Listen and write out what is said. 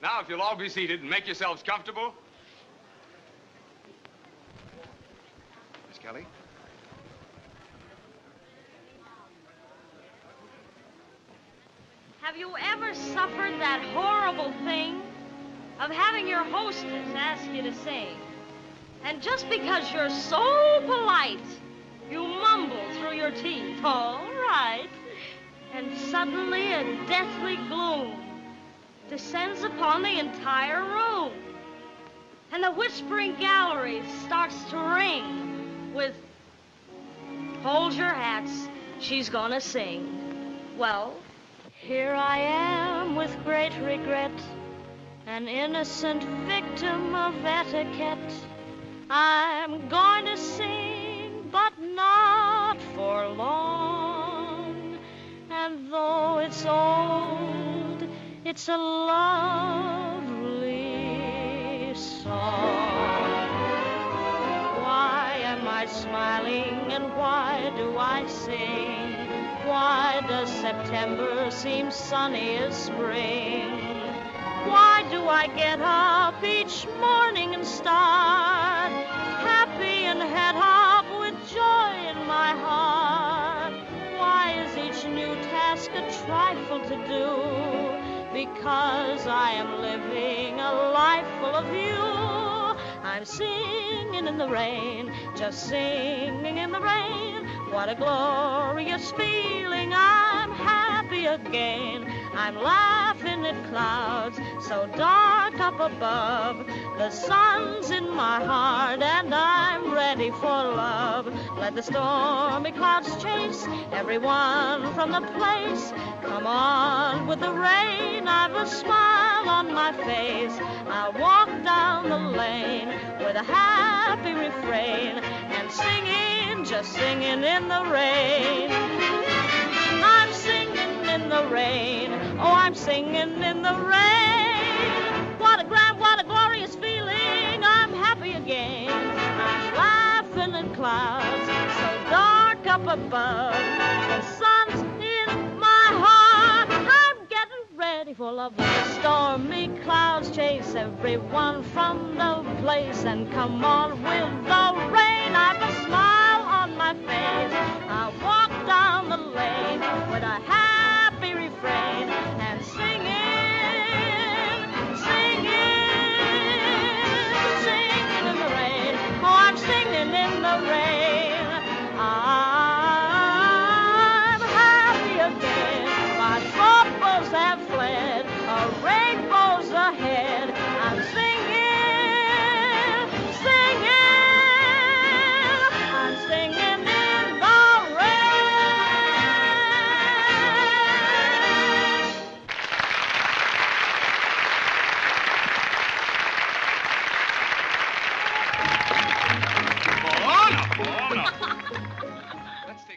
Now, if you'll all be seated and make yourselves comfortable. Miss Kelly? Have you ever suffered that horrible thing of having your hostess ask you to sing? And just because you're so polite, you mumble through your teeth, all right. And suddenly a deathly gloom descends upon the entire room. And the whispering gallery starts to ring with, hold your hats, she's gonna sing. Well, here I am with great regret, an innocent victim of etiquette. I'm going to sing, but not for long. And though it's old, it's a lovely song. Why am I smiling and why do I sing? Why does September seem sunny as spring? Why do I get up each morning and start happy and head up with joy in my heart? Why is each new task a trifle to do? Because I am living a life full of you. I'm singing in the rain, just singing in the rain. What a glorious feeling, I'm happy again. I'm laughing at clouds so dark up above. The sun's in my heart and I'm ready for love. Let the stormy clouds chase everyone from the place. Come on with the rain, I've a smile on my face. I'll walk down the lane with a happy refrain and singing, just singing in the rain. I'm singing in the rain, oh, I'm singing in the rain. What a grand, what a glorious feeling, I'm happy again. I'm laughing at clouds so dark up above. The sun's in my heart, I'm getting ready for love. The stormy clouds chase everyone from the place. And come on with the rain, I've a smile on my face. I walk down the lane with a